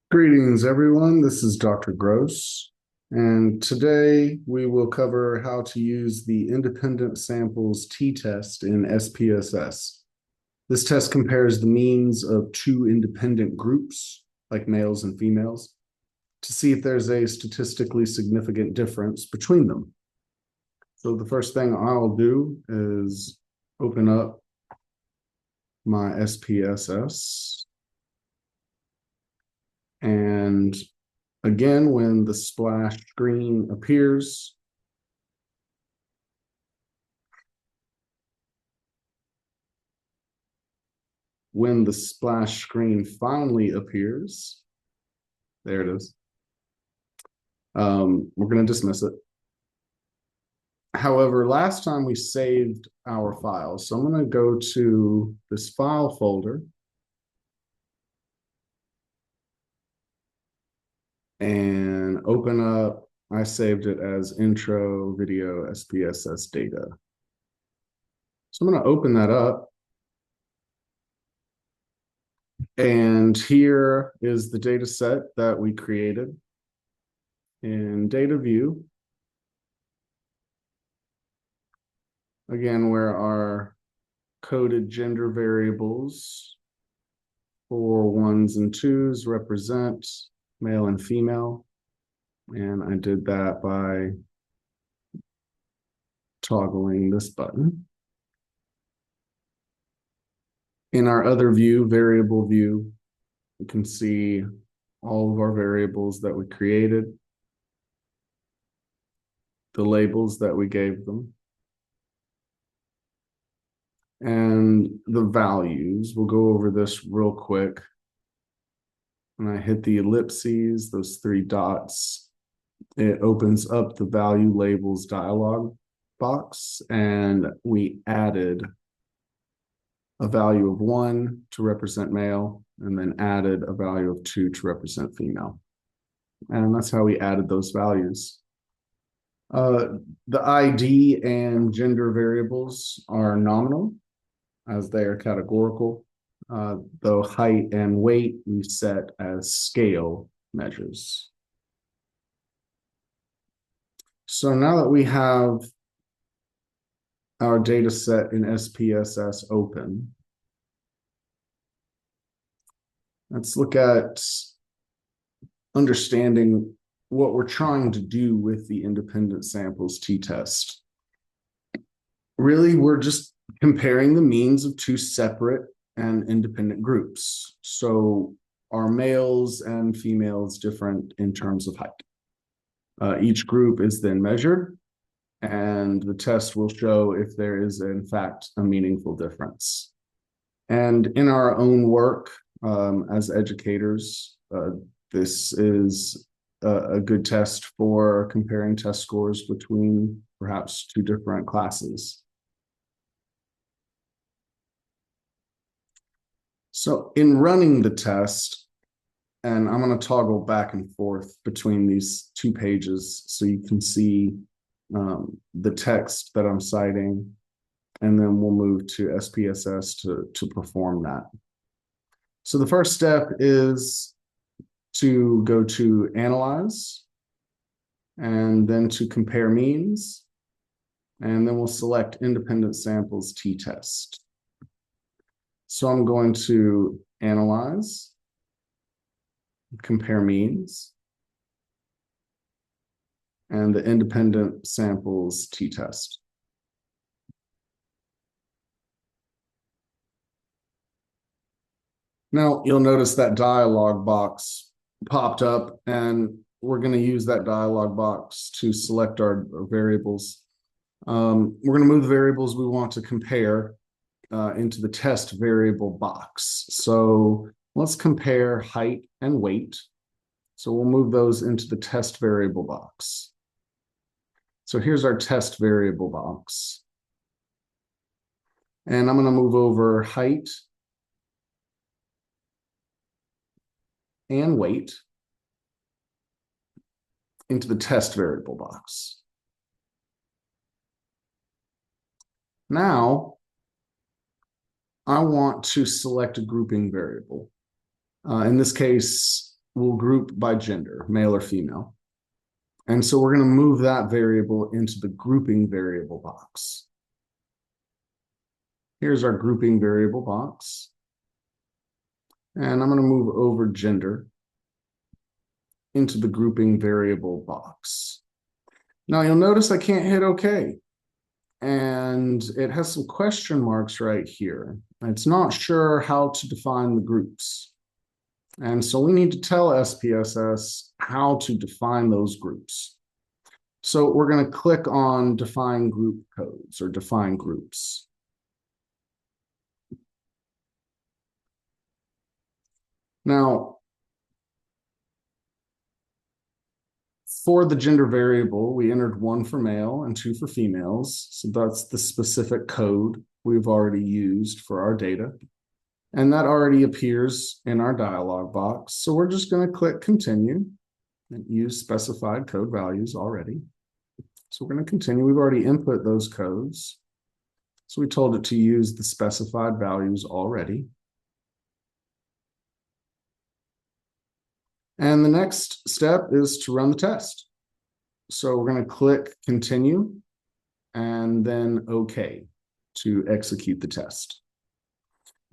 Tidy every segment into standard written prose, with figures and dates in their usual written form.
Greetings, everyone. This is Dr. Gross, and today we will cover how to use the independent samples t-test in SPSS. This test compares the means of two independent groups, like males and females, to see if there's a statistically significant difference between them. So the first thing I'll do is open up my SPSS. And again, when the splash screen appears, when the splash screen finally appears, there it is. We're going to dismiss it. However, last time we saved our files. So I'm going to go to this file folder and open up, I saved it as intro video SPSS data. So I'm going to open that up. And here is the data set that we created in data view. Again, where our coded gender variables for ones and twos represent male and female. And I did that by toggling this button. In our other view, variable view, you can see all of our variables that we created, the labels that we gave them, and the values. We'll go over this real quick. When I hit the ellipses, those three dots, it opens up the value labels dialog box, and we added a value of 1 to represent male, and then added a value of 2 to represent female. And that's how we added those values. The ID and gender variables are nominal, as they are categorical, though height and weight we set as scale measures. So now that we have our data set in SPSS open, let's look at understanding what we're trying to do with the independent samples t-test. Really, we're just comparing the means of two separate and independent groups. So are males and females different in terms of height? Each group is then measured, and the test will show if there is, in fact, a meaningful difference. And in our own work as educators, this is a good test for comparing test scores between perhaps two different classes. So in running the test, and I'm going to toggle back and forth between these two pages so you can see the text that I'm citing, and then we'll move to SPSS to perform that. So the first step is to go to Analyze, and then to Compare Means, and then we'll select Independent Samples t-test. So I'm going to Analyze, Compare Means, and the Independent Samples t-test. Now you'll notice that dialog box popped up, and we're going to use that dialog box to select our variables. We're going to move the variables we want to compare into the test variable box. So let's compare height and weight. So we'll move those into the test variable box. So here's our test variable box. And I'm going to move over height and weight into the test variable box. Now, I want to select a grouping variable. In this case, we'll group by gender, male or female. And so we're going to move that variable into the grouping variable box. Here's our grouping variable box. And I'm going to move over gender into the grouping variable box. Now you'll notice I can't hit OK. And it has some question marks right here. It's not sure how to define the groups. And so we need to tell SPSS how to define those groups. So we're going to click on define group codes or define groups. Now, for the gender variable, we entered 1 for male and 2 for females. So that's the specific code we've already used for our data. And that already appears in our dialog box. So we're just going to click continue and use specified code values already. So we're going to continue. We've already input those codes. So we told it to use the specified values already. And the next step is to run the test. So we're going to click continue and then OK to execute the test.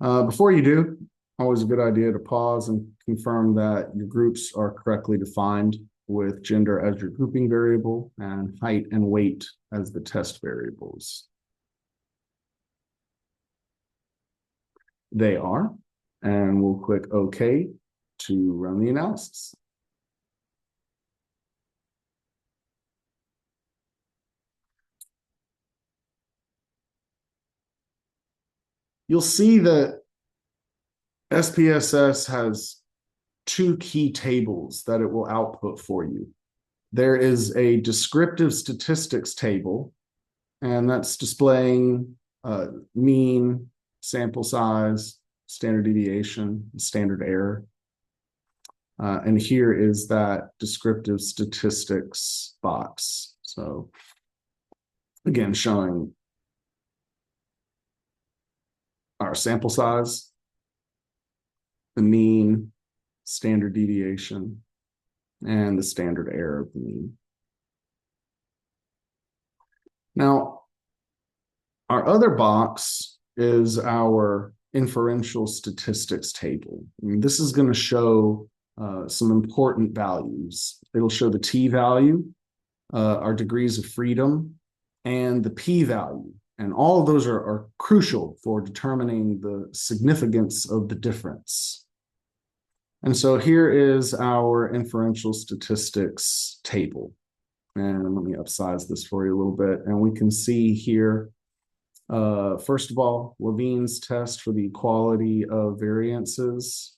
Before you do, always a good idea to pause and confirm that your groups are correctly defined with gender as your grouping variable and height and weight as the test variables. They are, and we'll click OK to run the analysis. You'll see that SPSS has 2 key tables that it will output for you. There is a descriptive statistics table, and that's displaying mean, sample size, standard deviation, standard error. And here is that descriptive statistics box. So again, showing our sample size, the mean, standard deviation, and the standard error of the mean. Now, our other box is our inferential statistics table. This is going to show some important values. It'll show the t-value, our degrees of freedom, and the p-value. And all of those are crucial for determining the significance of the difference. And so here is our inferential statistics table. And let me upsize this for you a little bit. And we can see here, first of all, Levine's test for the equality of variances.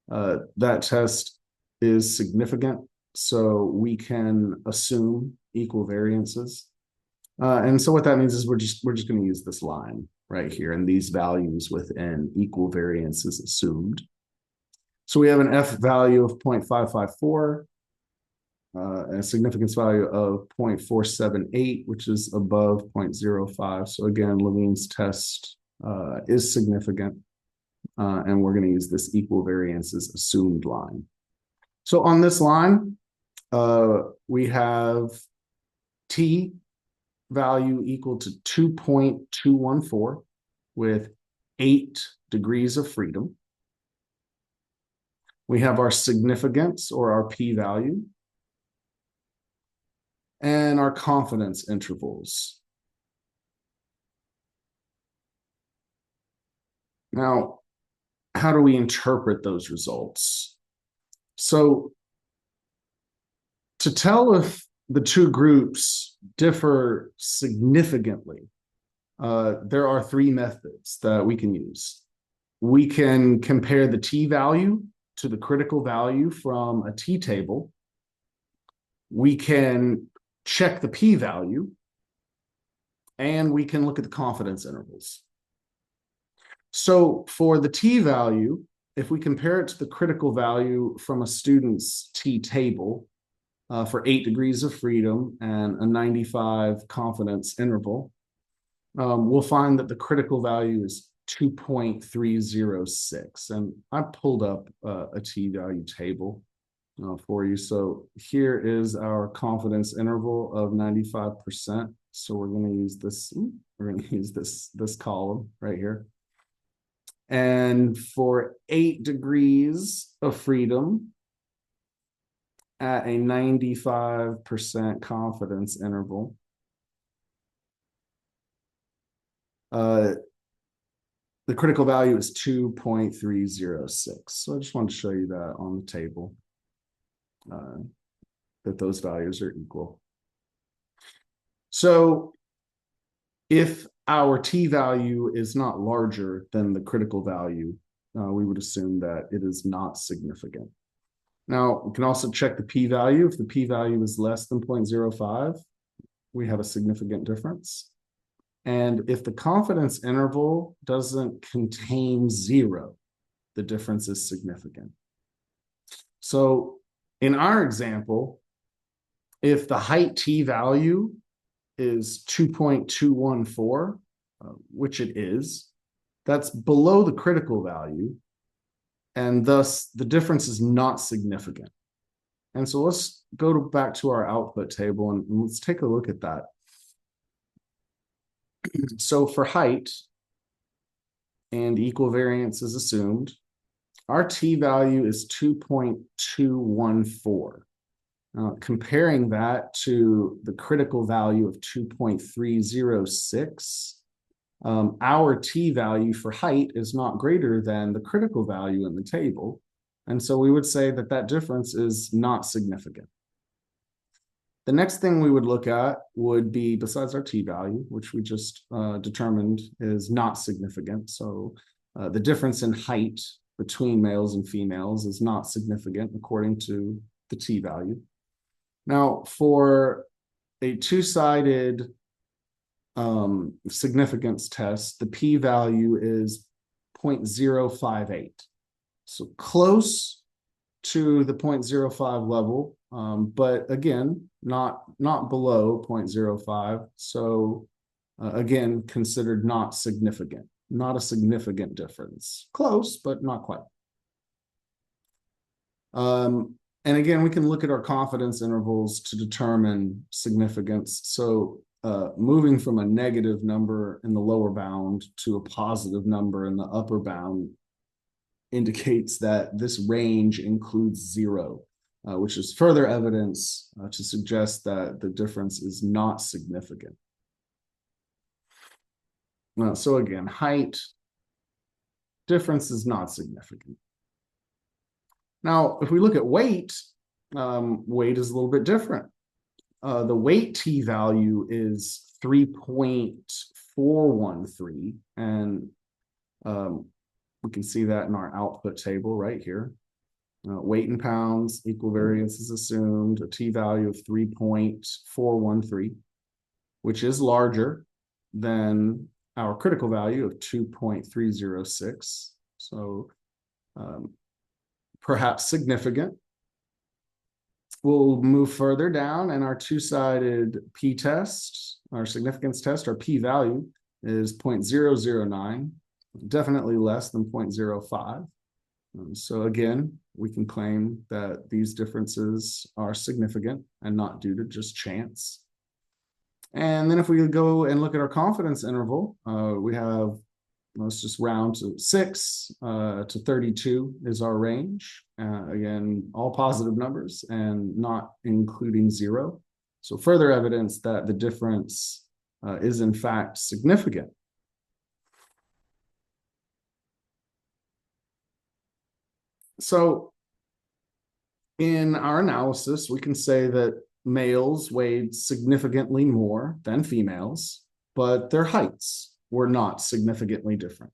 That test is significant, so we can assume equal variances. And so what that means is we're just going to use this line right here and these values within equal variances assumed. So we have an F value of 0.554, and a significance value of 0.478, which is above 0.05. So again, Levine's test is significant, and we're going to use this equal variances assumed line. So on this line, we have T value equal to 2.214 with 8 degrees of freedom. We have our significance or our p-value and our confidence intervals. Now, how do we interpret those results? So to tell if the 2 groups differ significantly, there are 3 methods that we can use. We can compare the t-value to the critical value from a t-table. We can check the p-value, and we can look at the confidence intervals. So for the t-value, if we compare it to the critical value from a student's t-table, for 8 degrees of freedom and a 95 confidence interval, we'll find that the critical value is 2.306. And I pulled up a t-value table for you. So here is our confidence interval of 95%. So we're going to use this. We're going to use this column right here. And for 8 degrees of freedom at a 95% confidence interval, the critical value is 2.306. So I just want to show you that on the table, that those values are equal. So if our t-value is not larger than the critical value, we would assume that it is not significant. Now, we can also check the p-value. If the p-value is less than 0.05, we have a significant difference. And if the confidence interval doesn't contain 0, the difference is significant. So in our example, if the height t-value is 2.214, which it is, that's below the critical value, and thus the difference is not significant. And so let's go back to our output table and let's take a look at that. So for height, and equal variance is assumed, our t-value is 2.214. Comparing that to the critical value of 2.306, our t-value for height is not greater than the critical value in the table. And so we would say that that difference is not significant. The next thing we would look at would be, besides our t-value, which we just determined is not significant. So the difference in height between males and females is not significant according to the t-value. Now, for a two-sided significance test, the p-value is 0.058. So close to the 0.05 level, but again, not below 0.05. So again, considered not significant, not a significant difference. Close, but not quite. And again, we can look at our confidence intervals to determine significance. So moving from a negative number in the lower bound to a positive number in the upper bound indicates that this range includes 0, which is further evidence to suggest that the difference is not significant. So again, height difference is not significant. Now, if we look at weight, weight is a little bit different. The weight t-value is 3.413, and we can see that in our output table right here. Weight in pounds, equal variance is assumed, a t-value of 3.413, which is larger than our critical value of 2.306. So perhaps significant. We'll move further down, and our two-sided p-test, our significance test, our p-value is 0.009, definitely less than 0.05. So again, we can claim that these differences are significant and not due to just chance. And then if we go and look at our confidence interval, we have, let's just round to 6 to 32 is our range. Again, all positive numbers and not including 0. So further evidence that the difference is in fact significant. So in our analysis, we can say that males weighed significantly more than females, but their heights were not significantly different.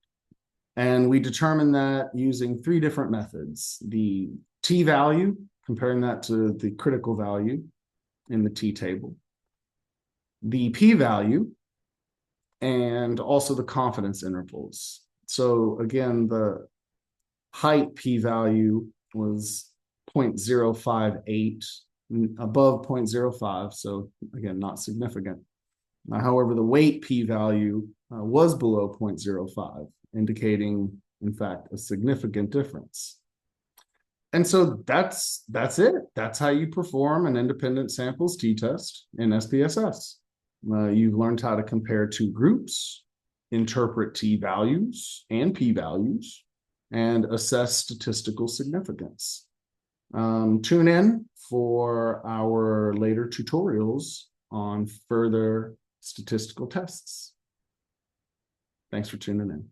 And we determined that using 3 different methods: the t-value, comparing that to the critical value in the t-table, the p-value, and also the confidence intervals. So again, the height p-value was 0.058, above 0.05, so again, not significant. However, the weight p-value was below 0.05, indicating, in fact, a significant difference. And so that's it. That's how you perform an independent samples t-test in SPSS. You've learned how to compare two groups, interpret t-values and p-values, and assess statistical significance. Tune in for our later tutorials on further statistical tests. Thanks for tuning in.